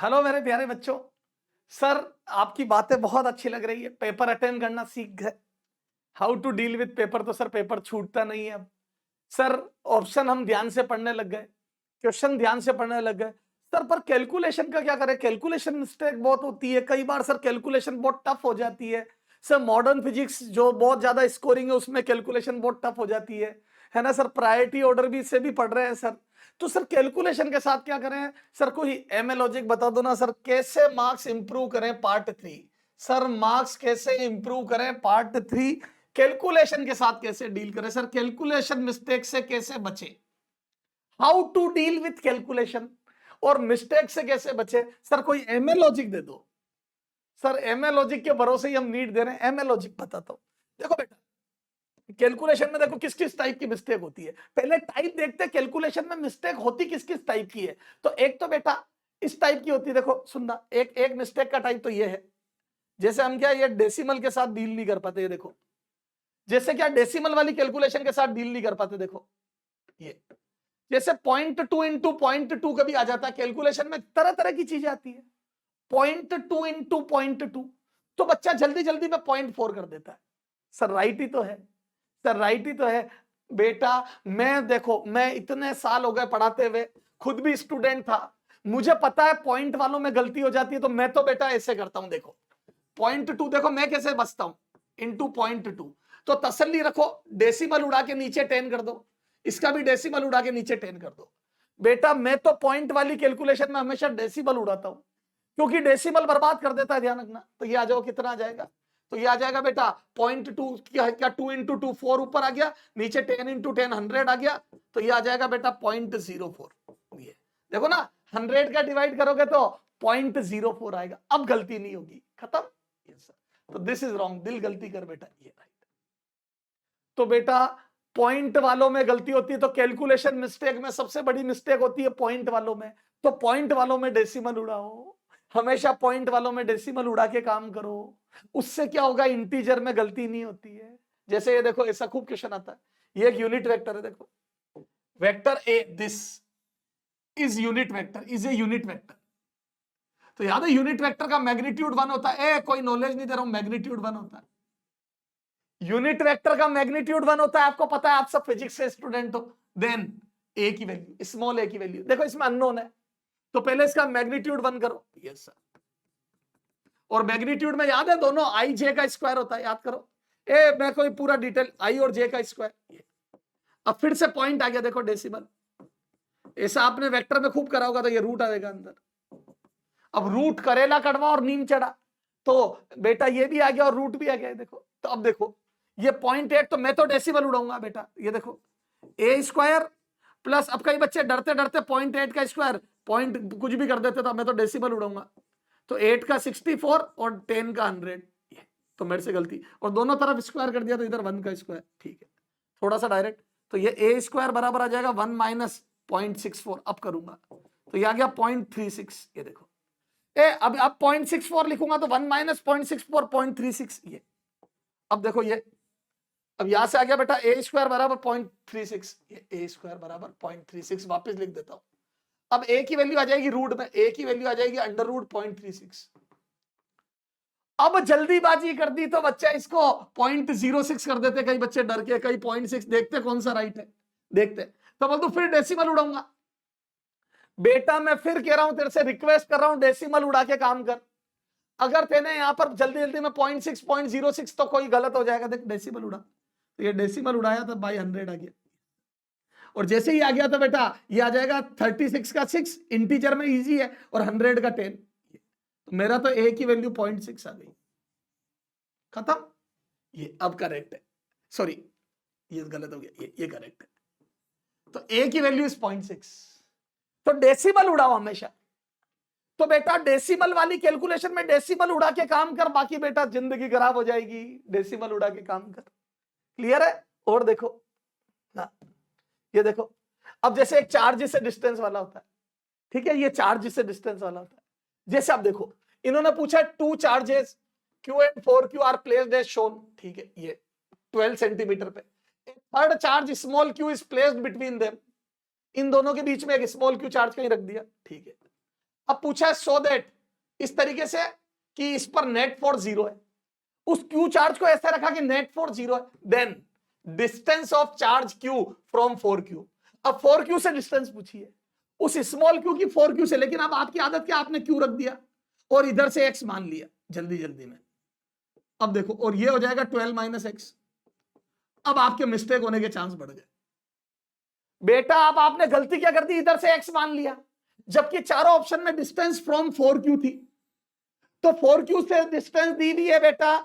Hello मेरे प्यारे बच्चों। सर, आपकी बातें बहुत अच्छी लग रही है। पेपर अटेंड करना सीख गए, how to deal with paper. तो सर पेपर छूटता नहीं है अब। सर ऑप्शन हम ध्यान से पढ़ने लग गए, क्वेश्चन ध्यान से पढ़ने लग गए। सर पर कैलकुलेशन का क्या करें? कैलकुलेशन मिस्टेक बहुत होती है कई बार। सर कैलकुलेशन बहुत टफ हो जाती है। सर मॉडर्न फिजिक्स जो बहुत ज्यादा स्कोरिंग है उसमें कैलकुलेशन बहुत टफ हो जाती है ना सर। प्रायोरिटी ऑर्डर भी से भी पढ़ रहे हैं सर। तो सर कैलकुलेशन के साथ क्या करें? सर कोई एमए लॉजिक बता दो ना सर। कैसे मार्क्स इंप्रूव करें पार्ट 3? सर मार्क्स कैसे इंप्रूव करें पार्ट 3? कैलकुलेशन के साथ कैसे डील करें सर? कैलकुलेशन मिस्टेक से कैसे बचे? How to deal with calculation और मिस्टेक से कैसे बचे? सर कोई एमए लॉजिक दे दो। सर एमए लॉजिक के भरोसे ही हम नीट दे रहे हैं। एमए लॉजिक बताता हूं। देखो बेटा, कैलकुलेशन में देखो किस किस टाइप की मिस्टेक होती है। पहले टाइप देखते हैं कैलकुलेशन में मिस्टेक होती किस किस टाइप की है। तो एक तो बेटा इस टाइप की होती है। देखो सुनना, एक एक मिस्टेक का टाइप तो ये है, जैसे हम क्या ये डेसिमल के साथ डील नहीं कर पाते। ये देखो, जैसे क्या डेसिमल वाली कैलकुलेशन के साथ डील नहीं कर पाते। देखो ये जैसे 0.2 इंटू 0.2 कभी आ जाता है कैलकुलेशन में। तरह तरह की चीजें आती है। 0.2 इंटू 0.2 तो बच्चा जल्दी जल्दी में 0.4 कर देता है। सर राइट ही तो है। सर राइट ही तो है बेटा। मैं देखो, मैं इतने साल हो गए पढ़ाते हुए, खुद भी स्टूडेंट था। मुझे पता है पॉइंट वालों में गलती हो जाती है। तो मैं तो बेटा ऐसे करता हूं। देखो 0.2 देखो मैं कैसे बचता हूं, इंटू 0.2। तो तसल्ली रखो, डेसिमल उड़ा के नीचे 10 कर दो, इसका भी डेसिमल उड़ा के नीचे 10 कर दो। बेटा मैं तो पॉइंट वाली कैलकुलेशन में हमेशा डेसिमल उड़ाता हूं, क्योंकि डेसिमल बर्बाद कर देता है। ध्यान रखना। तो ये आ जाओ, कितना आ जाएगा? तो ये आ जाएगा बेटा 0.2 क्या 2 इंटू 2 4 ऊपर आ गया, नीचे 10 इंटू 10 100 आ गया। तो ये आ जाएगा बेटा 0.04। ये देखो ना, 100 का डिवाइड करोगे तो 0.04 आएगा। अब गलती नहीं होगी, खत्म। yes, तो दिस इज रॉन्ग, दिल गलती कर बेटा, ये राइट। तो बेटा पॉइंट वालों में गलती होती है। तो कैलकुलेशन मिस्टेक में सबसे बड़ी मिस्टेक होती है पॉइंट वालों में। तो पॉइंट वालों में डेसिमल उड़ाओ, हमेशा पॉइंट वालों में डेसिमल उड़ा के काम करो। उससे क्या होगा, इंटीजर में गलती नहीं होती है। जैसे ये देखो, ऐसा खूब क्वेश्चन आता है। ये एक यूनिट वेक्टर है। देखो vector A, this is unit vector, is a unit vector. तो याद है यूनिट वेक्टर का मैग्नीट्यूड 1 होता है। कोई नॉलेज नहीं दे रहा हूं, मैग्नीट्यूड 1 होता है। यूनिट वेक्टर का मैग्नीट्यूड 1 होता है, आपको पता है, आप सब फिजिक्स से स्टूडेंट हो। देन ए की वैल्यू, स्मॉल ए की वैल्यू देखो, इसमें अननोन है। तो पहले इसका मैग्नीट्यूड 1 करो। Yes sir. और मैग्नीट्यूड में याद है दोनों आई जे का स्क्वायर होता है, याद करो। मैं कोई पूरा डिटेल, आई और जे का स्क्वायर। अब फिर से पॉइंट आ गया, देखो डेसिमल। ऐसा आपने वेक्टर में खूब करा होगा। तो ये रूट आएगा अंदर। अब रूट करेला कड़वा और नीम चढ़ा, तो बेटा ये भी आ गया और रूट भी आ गया। देखो तो अब देखो ये 0.8, तो मैं तो डेसिमल उड़ाऊंगा बेटा। ये देखो ए स्क्वायर प्लस, अब कई बच्चे डरते डरते 0.8 का स्क्वायर पॉइंट कुछ भी कर देते, तो मैं तो डेसिमल उड़ाऊंगा। तो 8 का 64 और 10 का 100। तो मेरे से गलती, और दोनों तरफ स्क्वायर कर दिया तो इधर 1 का स्क्वायर। ठीक है, थोड़ा सा डायरेक्ट। तो ये ए स्क्वायर बराबर आ जाएगा 1 माइनस 0.64। अब करूंगा तो ये आ गया 0.36। ये देखो अब 0.64 लिखूंगा तो 1 माइनस 0.64 0.36। ये अब देखो ये, अब यहां से आ गया बेटा ए स्क्वायर बराबर 0.36। ये ए स्क्वायर बराबर 0.36 वापस लिख देता हूं। अब ए की वैल्यू आ जाएगी रूट में, ए की वैल्यू आ जाएगी अंडर रूट 0.36। अब जल्दीबाजी कर दी तो बच्चा इसको 0.06 कर देते, कई बच्चे डर के, कई 0.6 देखते कौन सा राइट है, देखते। तो बोल दो फिर डेसिमल उड़ाऊंगा। बेटा मैं फिर कह रहा हूं, तेरे से रिक्वेस्ट कर रहा हूं, डेसिमल उड़ा के काम कर। अगर तेने यहां पर जल्दी जल्दी में 0.6 0.06 तो कोई गलत हो जाएगा। देख डेसिमल उड़ा, तो ये डेसिमल उड़ाया तो बाई 100 आ गया। और जैसे ही आ गया तो बेटा ये आ जाएगा 36 का 6, इंटीजर में इजी है, और 100 का 10। तो मेरा तो ए की वैल्यू 0.6 आ गई, खत्म। ये अब करेक्ट है, सॉरी ये गलत हो गया, ये करेक्ट है। तो ए की वैल्यू इज 0.6। तो डेसिमल उड़ाओ हमेशा। तो बेटा डेसिमल वाली कैलकुलेशन में डेसिमल उड़ा के काम कर, बाकी बेटा जिंदगी खराब हो जाएगी। डेसिमल उड़ा के काम कर, क्लियर है? और देखो ना, ये देखो, अब जैसे एक चार्ज से डिस्टेंस वाला होता है, ठीक है, ये चार्ज से डिस्टेंस वाला होता है। जैसे आप देखो, इन्होंने पूछा 2 charges Q and 4Q are placed as shown, ठीक है, ये 12 सेंटीमीटर पे। Third charge small q is placed between them, इन दोनों के बीच में एक स्मॉल q चार्ज कहीं रख दिया, ठीक है। अब पूछा है सो दैट, इस तरीके से कि इस पर नेट फोर्स 0 है, उस क्यू चार्ज को ऐसे रखा कि नेट फोर्स 0 है, then distance of charge Q from 4q। अब 4q से डिस्टेंस पूछी है, उस स्मॉल क्यू की 4q से, लेकिन अब आपकी आदत क्या, आपने क्यू रख दिया और इधर से x मान लिया जल्दी जल्दी में। अब देखो, और ये हो जाएगा 12 माइनस एक्स। अब आपके मिस्टेक होने के चांस बढ़ गए बेटा। अब आपने गलती क्या कर दी, इधर से x मान लिया, जबकि चारों ऑप्शन में डिस्टेंस फ्रॉम 4q थी, तो 4q से डिस्टेंस दी हुई है बेटा,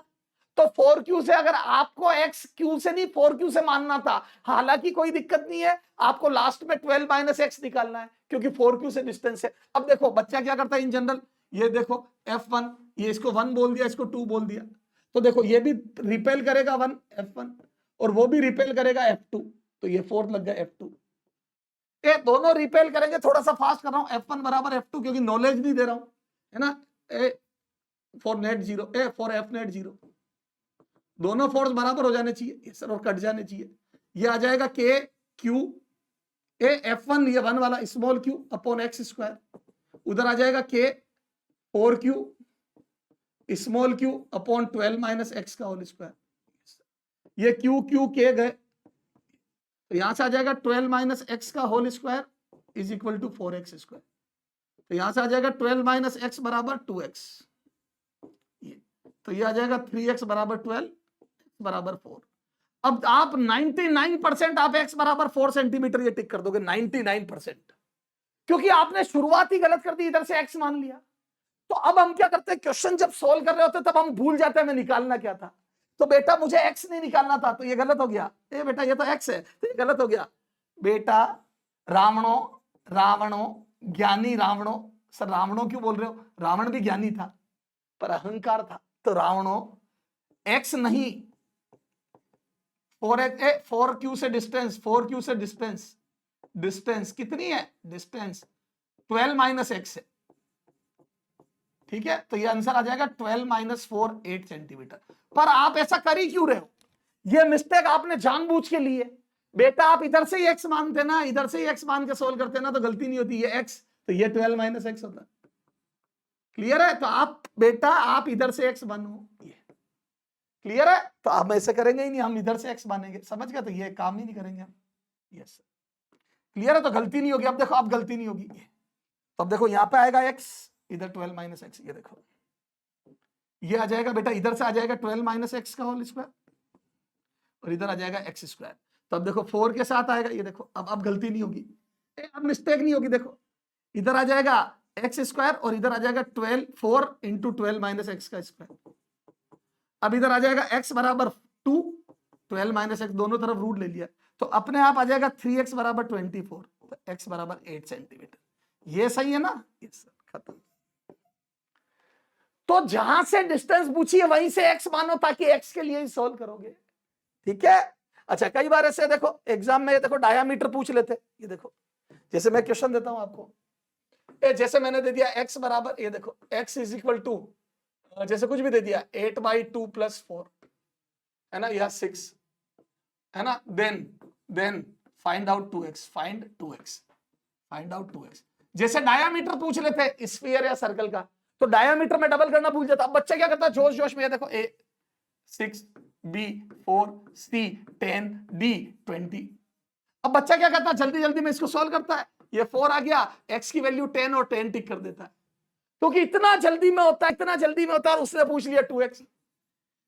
तो 4q से अगर आपको x q से नहीं 4q से मानना था, हालांकि कोई दिक्कत नहीं है, आपको लास्ट में 12 माइनस एक्स निकालना है क्योंकि 4q से डिस्टेंस है। अब देखो बच्चा क्या करता है इन जनरल, ये देखो f1, ये इसको 1 बोल दिया, इसको 2 बोल दिया, तो देखो ये भी रिपेल करेगा 1 f1 और वो भी रिपेल करेगा f2, तो ये 4 लग गया f2। ये दोनों रिपेल करेंगे, थोड़ा सा फास्ट कर रहा हूं, f1 बराबर f2 क्योंकि नॉलेज नहीं दे रहा हूं, है ना। For net 0, for f net 0, दोनों फोर्स बराबर हो जाने चाहिए ये सर और कट जाने चाहिए। ये आ जाएगा के क्यू f1, ये 1 वाला small Q upon X square, उधर आ जाएगा के 4q small Q upon 12 minus X का होल स्क्वायर। ये क्यू क्यू के गए, तो यहां से आ जाएगा 12 माइनस एक्स का whole square is equal to 4x square, तो यहां से आ जाएगा 12 माइनस एक्स बराबर 2x, तो ये आ जाएगा 3x बराबर 12 बराबर 4। अब आप 99% आप x बराबर 4 सेंटीमीटर ये टिक कर दोगे, 99%, क्योंकि आपने शुरुआत ही गलत कर दी, इधर से x मान लिया। तो अब हम क्या करते हैं, क्वेश्चन जब सोल्व कर रहे होते तब हम भूल जाते हैं हमें निकालना क्या था। तो बेटा मुझे x नहीं निकालना था, तो ये गलत हो गया, ए बेटा ये तो x है, तो ये गलत हो गया बेटा। रावणों ज्ञानी रावणों, सर रावणों क्यों बोल रहे हो, रावण भी ज्ञानी था पर अहंकार था, तो रावणों x नहीं 4q से डिस्टेंस, 4q से डिस्टेंस कितनी है, डिस्टेंस 12 माइनस एक्स है, ठीक है। तो ये आंसर आ जाएगा 12 माइनस 4 8 सेंटीमीटर। पर आप ऐसा कर ही क्यों रहे हो, ये मिस्टेक आपने जानबूझ के लिए बेटा। आप इधर से ही एक्स मानते ना, इधर से ही एक्स मान के सोल्व करते ना, तो गलती नहीं होती, ये एक्स तो ये 12 माइनस एक्स होता। क्लियर है, तो आप बेटा आप इधर से एक्स मानो, ये क्लियर है, तो हम ऐसे करेंगे ही नहीं, हम इधर से एक्स मानेंगे, समझ गए, तो ये काम ही नहीं करेंगे हम। यस क्लियर है, तो गलती नहीं होगी। अब देखो अब गलती नहीं होगी, तो अब देखो यहां पे आएगा एक्स, इधर 12 माइनस एक्स, ये देखो ये आ जाएगा बेटा, इधर से आ जाएगा 12 माइनस एक्स का होल स्क्वायर और इधर आ जाएगा एक्स स्क्वायर। तो अब देखो 4 के साथ आएगा, ये देखो अब गलती नहीं होगी, अब मिस्टेक नहीं होगी। देखो इधर आ जाएगा एक्स स्क्वायर और इधर आ जाएगा 4 इंटू 12 माइनस एक्स का स्क्वायर। अब इधर आ जाएगा x बराबर 2, 12 माइनस एक्स दोनों तरफ रूट ले लिया, तो अपने आप आ जाएगा 3x बराबर 24, तो x बराबर 8 सेंटीमीटर। ये सही है ना, यस सर, खत्म। तो जहां से डिस्टेंस पूछी है वहीं से x मानो, ताकि x के लिए ही सोल्व करोगे, ठीक है। अच्छा कई बार ऐसे देखो एग्जाम में, देखो डायामीटर पूछ लेते, ये देखो जैसे मैं क्वेश्चन देता हूं आपको, जैसे मैंने दे दिया x बराबर, ये देखो x इज इक्वल टू, जैसे कुछ भी दे दिया 8/2 + 4 है ना, या 6 है ना, then find out 2x, find 2x। जैसे डायामीटर पूछ लेते स्फीयर या सर्कल का, तो डायामीटर में डबल करना भूल जाता। अब बच्चा क्या करता है जोश में, देखो a 6 b 4 c 10 d 20। अब बच्चा क्या करता है जल्दी में इसको सॉल्व करता है, ये 4 आ गया, x की वैल्यू 10 और 10 टिक कर देता है, क्योंकि इतना जल्दी में होता है, और उसने पूछ लिया 2x।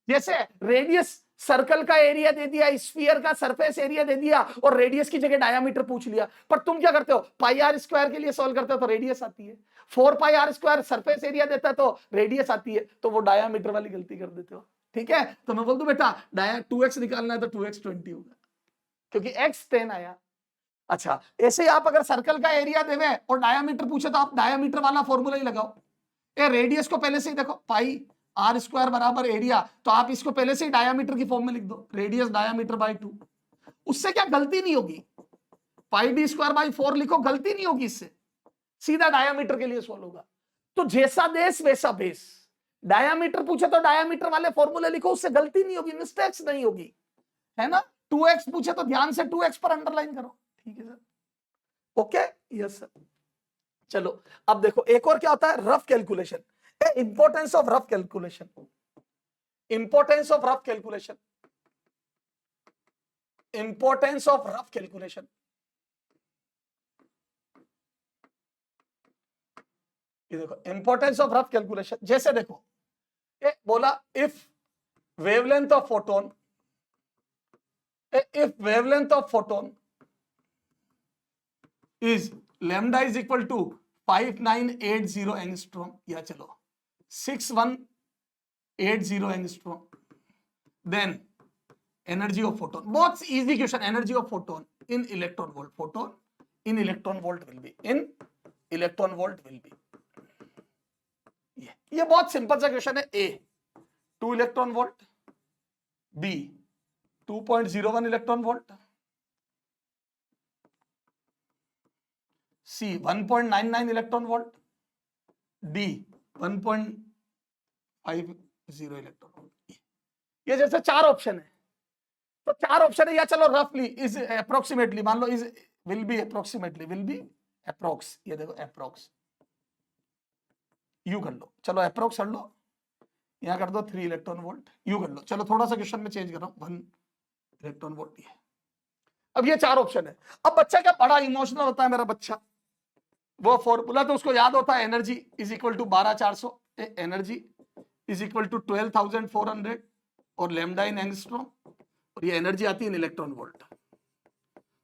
जैसे रेडियस सर्कल का एरिया दे दिया, स्फीयर का सरफेस एरिया दे दिया और रेडियस की जगह डायमीटर पूछ लिया, पर तुम क्या करते हो पाई आर स्क्वायर के लिए सॉल्व करते हो तो रेडियस आती है, 4 पाई आर स्क्वायर सरफेस एरिया देता है तो रेडियस आती है, तो वो डायमीटर वाली गलती कर देते हो, ठीक है। तो मैं बोल दूं बेटा 2x निकालना है तो 2x 20 होगा, क्योंकि x 10 आया। अच्छा ऐसे आप अगर सर्कल का एरिया देवे और डायमीटर पूछे तो आप डायमीटर वाला फॉर्मूला ही लगाओ। रेडियस को पहले से ही देखो पाई आर स्क्वायर बराबर एरिया, तो आप इसको पहले से ही डायमीटर की फॉर्म में लिख दो, रेडियस डायमीटर बाय 2, उससे क्या गलती नहीं होगी, पाई डी स्क्वायर बाय 4 लिखो, गलती नहीं होगी, इससे सीधा डायमीटर के लिए सॉल्व होगा। तो जैसा देश वैसा बेस, डायमीटर पूछे तो डायमीटर वाले फॉर्मूले लिखो, उससे गलती नहीं होगी, मिस्टेक्स नहीं होगी, है ना। 2x पूछे तो ध्यान से 2x पर अंडरलाइन करो, ठीक है सर, ओके, यस सर। चलो अब देखो एक और क्या होता है, rough calculation, importance of rough calculation, importance of rough calculation, importance of rough calculation. ये देखो इंपॉर्टेंस ऑफ रफ कैलकुलेशन, जैसे देखो ये बोला if wavelength of photon, if wavelength of photon is lambda is equal to 5980 angstrom या चलो 6180 angstrom, then energy of photon, बहुत easy question, energy of photon in electron volt, photon in electron volt will be, in electron volt will be, ये बहुत simple सा question है। A 2 electron volt, B 2.01 electron volt, C 1.99 electron volt, D 1.50 electron volt. ये जैसे चार option है, तो चार ऑप्शन है, या चलो रफली इज अप्रोक्सीमेटली मान लो, is will be approximately, will be approx, ये देखो अप्रोक्स यू कर लो, चलो अप्रोक्स कर लो, यहां कर दो 3 इलेक्ट्रॉन वोल्ट, यू कर लो, चलो थोड़ा सा क्वेश्चन में चेंज कर रहा हूं, 1 इलेक्ट्रॉन वोल्ट। ये अब ये चार ऑप्शन है। अब बच्चा क्या बड़ा इमोशनल होता है मेरा बच्चा, वो फॉर्मूला तो उसको याद होता है, energy is equal to 12400, energy is equal to 12400 और लैम्डा इन एंगस्ट्रॉम, और ये एनर्जी आती है इन इलेक्ट्रॉन वोल्ट।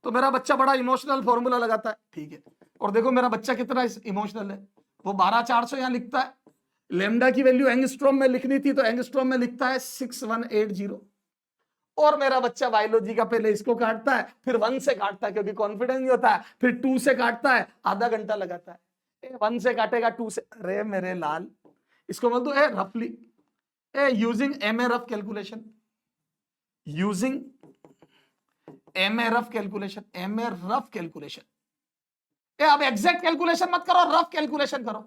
तो मेरा बच्चा बड़ा इमोशनल फॉर्मूला लगाता है, ठीक है। और देखो मेरा बच्चा कितना इमोशनल है, वो 12400 यहां लिखता है, लैम्डा की वैल्यू एंगस्ट्रॉम में लिखनी थी तो एंगस्ट्रॉम में लिखता है 6180, और मेरा बच्चा बायोलॉजी का पहले इसको काटता है, फिर 1 से काटता है क्योंकि कॉन्फिडेंस नहीं होता है, फिर 2 से काटता है, आधा घंटा लगाता है, 1 से काटेगा 2 से, अरे मेरे लाल इसको बोल दो रफली using MA rough calculation, using MA rough calculation, MA rough calculation. अब एग्जैक्ट कैलकुलेशन मत करो, रफ कैलकुलेशन करो,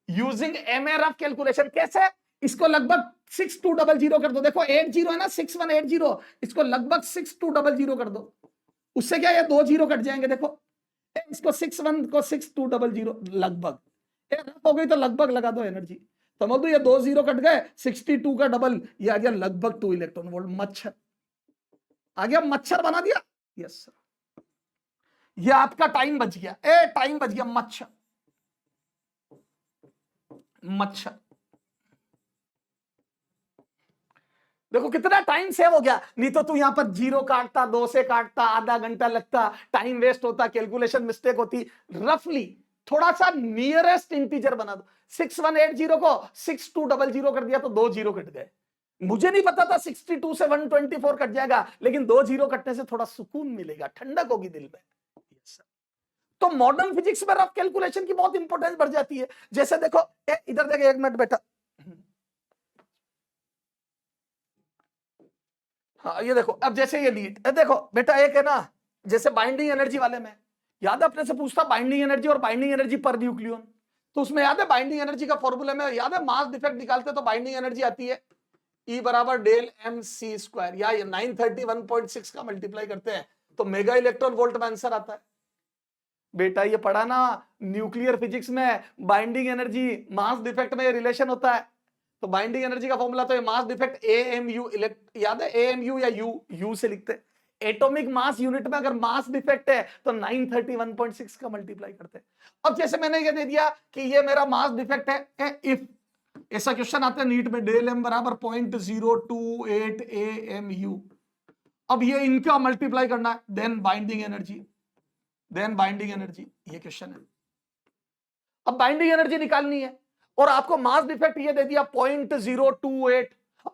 यूजिंग एमए रफ कैलकुलेशन। कैसे, इसको लगभग 6200 कर दो, देखो 80 है ना, 6180, इसको लगभग 6200 कर दो, उससे क्या ये 2 जीरो कट जाएंगे, देखो इसको 61 को 6200 लगभग, रफ हो गई तो लगभग लगा दो एनर्जी, तो बोल दो ये 2 जीरो कट गए, 62 का डबल, ये आ गया लगभग 2 इलेक्ट्रॉन वोल्ट। मच्छर आ गया, मच्छर बना दिया, यस सर, ये आपका टाइम बच गया, टाइम बच गया, मच्छर मच्छर। देखो कितना टाइम सेव हो गया, नहीं तो तू यहां पर 0 काटता, 2 से काटता, आधा घंटा लगता, टाइम वेस्ट होता, कैलकुलेशन मिस्टेक होती। रफली थोड़ा सा नियरेस्ट इंटीजर बना दो, 6180 को 6200 कर दिया तो 2 जीरो कट गए। मुझे नहीं पता था 62 से 124 कट जाएगा, लेकिन 2 जीरो कटने से थोड़ा सुकून मिलेगा, ठंडक होगी दिल में। तो मॉडर्न फिजिक्स में रफ कैलकुलेशन की बहुत इंपॉर्टेंस बढ़ जाती है। जैसे देखो इधर देखो, 1 मिनट बेटा, हाँ ये देखो, अब जैसे ये लीड देखो बेटा, एक है ना जैसे बाइंडिंग एनर्जी वाले में, याद है अपने से पूछता बाइंडिंग एनर्जी और बाइंडिंग एनर्जी पर न्यूक्लियन, तो उसमें याद है बाइंडिंग एनर्जी का फॉर्मूला में याद है, मास डिफेक्ट निकालते तो बाइंडिंग एनर्जी आती है E बराबर डेल एम सी स्क्वायर, या 931.6 का मल्टीप्लाई करते हैं तो मेगा इलेक्ट्रॉन वोल्ट में आंसर आता है। बेटा ये पढ़ा ना न्यूक्लियर फिजिक्स में, बाइंडिंग एनर्जी मास डिफेक्ट में रिलेशन होता है, तो बाइंडिंग एनर्जी का फॉर्मूला तो मास डिफेक्ट AMU, याद है AMU या यू से लिखते हैं, एटॉमिक मास यूनिट में अगर मास डिफेक्ट है तो 931.6 का मल्टीप्लाई करते हैं। अब जैसे मैंने ये दे दिया कि ये मेरा मास डिफेक्ट है, इफ ऐसा क्वेश्चन आता है नीट में, डेल एम बराबर 0.028 AMU, अब ये इनका मल्टीप्लाई करना है, then binding energy, then binding energy, ये क्वेश्चन है। अब बाइंडिंग एनर्जी निकालनी है और आपको मास डिफेक्ट ये दे दिया 0.028।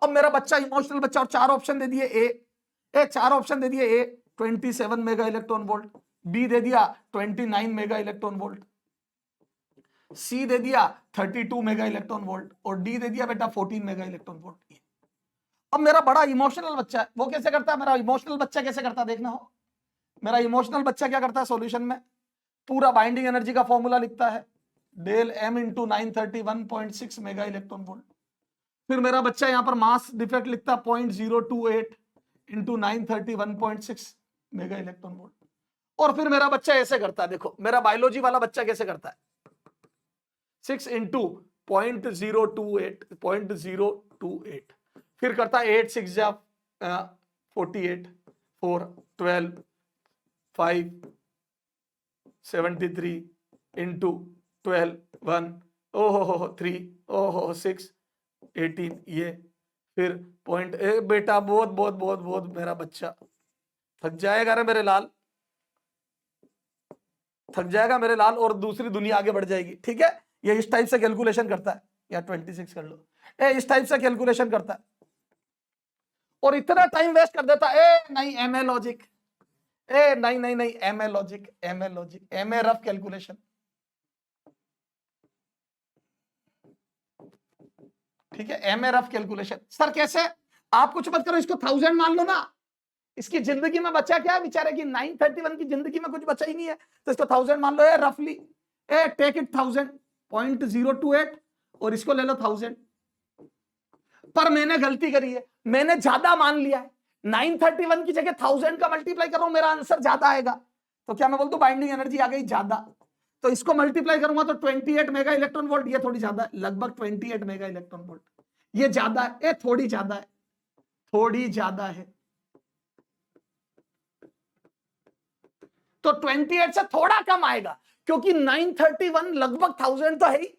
अब मेरा बच्चा इमोशनल बच्चा, और 4 ऑप्शन दे दिए, ए 4 ऑप्शन दे दिए, ए 27 मेगा इलेक्ट्रॉन वोल्ट, बी दे दिया 29 मेगा इलेक्ट्रॉन वोल्ट, सी दे दिया 32 मेगा इलेक्ट्रॉन वोल्ट, और डी दे दिया बेटा 14 मेगा इलेक्ट्रॉन वोल्ट। अब मेरा बड़ा इमोशनल बच्चा है, वो कैसे करता है, मेरा इमोशनल बच्चा कैसे करता है देखना हो। मेरा इमोशनल बच्चा क्या करता है, सॉल्यूशन में पूरा बाइंडिंग एनर्जी का फॉर्मूला लिखता है, del M into 931.6 mega electron volt, फिर मेरा बच्चा यहां पर मास डिफेक्ट लिखता है 0.028 इंटू 931.6 मेगा इलेक्ट्रॉन वोल्ट, और फिर मेरा बच्चा ऐसे करता है, देखो मेरा बायोलॉजी वाला बच्चा कैसे करता है, 6 इंटू 0.028 फिर करता है 8 6 जा 48 4 12 5 73 इंटू 12 1 ओहो 3 ओहो 6 18 ये फिर पॉइंट बेटा बहुत बहुत बहुत बहुत मेरा बच्चा थक जाएगा रे मेरे लाल, थक जाएगा मेरे लाल और दूसरी दुनिया आगे बढ़ जाएगी। ठीक है, ये इस टाइप से कैलकुलेशन करता है, या 26 कर लो, इस टाइप से कैलकुलेशन करता है और इतना टाइम वेस्ट कर देता है। नहीं एमए लॉजिक, नहीं नहीं नहीं MA logic, MA rough calculation. ठीक है, एमए रफ कैलकुलेशन। सर कैसे? आप कुछ मत करो, इसको 1000 मान लो ना, इसकी जिंदगी में बचा क्या है बेचारे की, 931 की जिंदगी में कुछ बचा ही नहीं है, तो इसको 1000 मान लो। रफली टेक इट 1000 0.028 और इसको ले लो 1000। पर मैंने गलती करी है, मैंने ज्यादा मान लिया है, 931 की जगह 1000 का मल्टीप्लाई कर रहा हूं, मेरा आंसर ज्यादा आएगा। तो क्या मैं बोल दूं बाइंडिंग एनर्जी आ गई ज्यादा, तो इसको मल्टीप्लाई करूंगा तो 28 मेगा इलेक्ट्रॉन वोल्ट, ये थोड़ी ज्यादा है, लगभग 28 मेगा इलेक्ट्रॉन वोल्ट, ये ज्यादा है, थोड़ी ज्यादा है, थोड़ी ज्यादा है। तो 28 से थोड़ा कम आएगा, क्योंकि 931 लगभग 1000 तो है ही,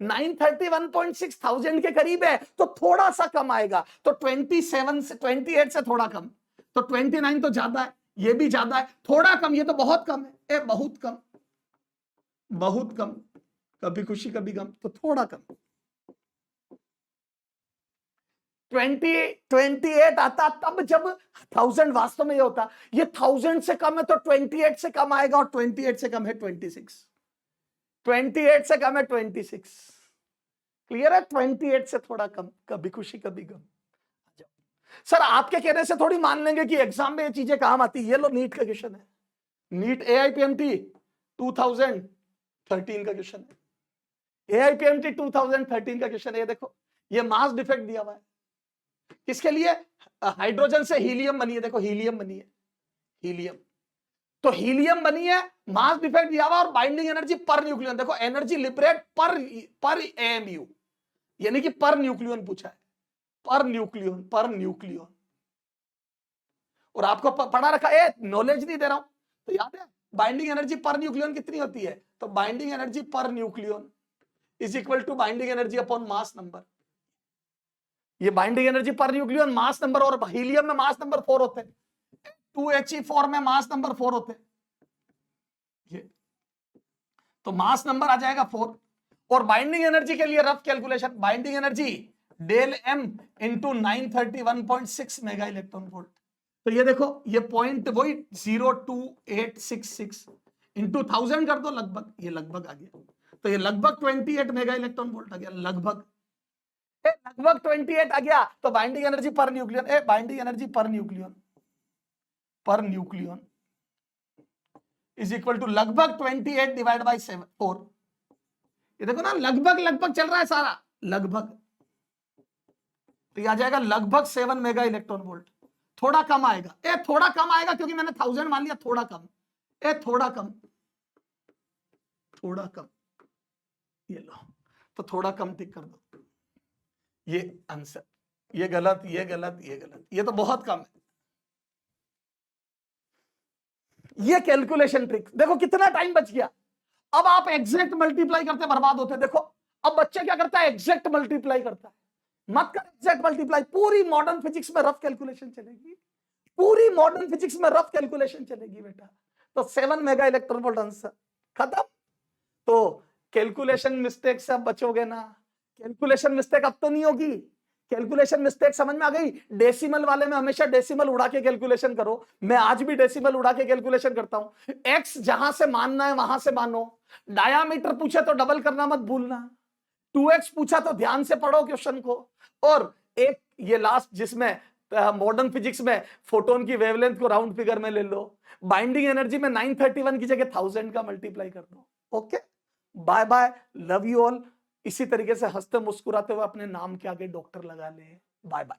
931.6 1000 के करीब है, तो थोड़ा सा कम आएगा। तो 27 से 28 से थोड़ा कम, तो 29 तो ज्यादा है, ये भी ज्यादा है, थोड़ा कम, ये तो बहुत कम है, बहुत कम, बहुत कम, कभी खुशी कभी गम, तो थोड़ा कम। 28 आता तब जब 1000 वास्तव में ये होता, ये 1000 से कम है तो 28 से कम आएगा, और 28 से कम है 26, 28 से कम है 26, क्लियर है? 28 से थोड़ा कम, कभी खुशी कभी गम। सर आपके कहने से थोड़ी मान लेंगे कि एग्जाम में ये चीजें काम आती। ये लो नीट का क्वेश्चन है, नीट AIPMT 2013 का क्वेश्चन है, AIPMT 2013 का क्वेश्चन है। ये देखो, ये मास डिफेक्ट दिया हुआ है, किसके लिए? हाइड्रोजन से हीलियम बनी है, देखो हीलियम बनी है, हीलियम, तो हीलियम बनी है, मास डिफेक्ट दिया हुआ, और बाइंडिंग एनर्जी पर न्यूक्लियन, देखो एनर्जी लिबरेट पर AMU, यानी कि पर न्यूक्लियन पूछा है, पर न्यूक्लियन। और आपको पढ़ा रखा है, नॉलेज नहीं दे रहा हूं, तो याद है बाइंडिंग एनर्जी पर न्यूक्लियन कितनी होती है? तो binding energy per nucleon is equal to binding energy upon mass number. ये binding energy per nucleon mass number, और हीलियम में मास नंबर 4 होते हैं, 2He4 में मास नंबर 4 होते हैं, ये तो मास नंबर आ जाएगा 4। और बाइंडिंग एनर्जी के लिए rough calculation, binding energy del M into 931.6 mega electron volt. तो ये देखो, ये पॉइंट वही 02866 इंटू 1000 कर दो, लगभग, ये लगभग आ गया, तो ये लगभग 28 मेगा इलेक्ट्रॉन वोल्ट आ गया, लगभग 28 आ गया। तो binding energy per nucleon, binding energy per nucleon is equal to लगभग 28 डिवाइड बाई 4। ये देखो ना, लगभग चल रहा है सारा, लगभग, तो ये आ जाएगा लगभग 7 मेगा इलेक्ट्रॉन वोल्ट। थोड़ा कम आएगा, थोड़ा कम आएगा, क्योंकि मैंने 1000 मान लिया, थोड़ा कम, थोड़ा कम, ये लो, तो थोड़ा कम टिक कर दो, ये आंसर, ये गलत, ये गलत, ये गलत, ये तो बहुत कम है। ये कैलकुलेशन ट्रिक देखो, कितना टाइम बच गया। अब आप एग्जैक्ट मल्टीप्लाई करते बर्बाद होते। देखो अब बच्चा क्या करता है, एग्जैक्ट मल्टीप्लाई करता है, मत कर एग्जैक्ट मल्टीप्लाई। पूरी मॉडर्न फिजिक्स में रफ कैलकुलेशन चलेगी, पूरी मॉडर्न फिजिक्स में रफ कैलकुलेशन चलेगी बेटा। तो 7 मेगा इलेक्ट्रॉन वोल्ट आंसर, खत्म। तो कैलकुलेशन मिस्टेक से अब बचोगे ना, कैलकुलेशन मिस्टेक अब तो नहीं होगी। कैलकुलेशन मिस्टेक समझ में आ गई? डेसिमल वाले में हमेशा डेसिमल उड़ा के कैलकुलेशन करो, मैं आज भी डेसिमल उड़ा के कैलकुलेशन करता हूं। एक्स जहां से मानना है वहां से मानो, डायामीटर पूछे तो डबल करना मत भूलना, 2x पूछा तो ध्यान से पढ़ो क्वेश्चन को। और एक ये लास्ट जिसमें मॉडर्न फिजिक्स में फोटोन की वेवलेंथ को राउंड फिगर में ले लो, बाइंडिंग एनर्जी में 931 की जगह 1000 का मल्टीप्लाई कर दो। Okay, bye bye, love you all. इसी तरीके से हंसते मुस्कुराते हुए अपने नाम के आगे डॉक्टर लगा ले। Bye bye.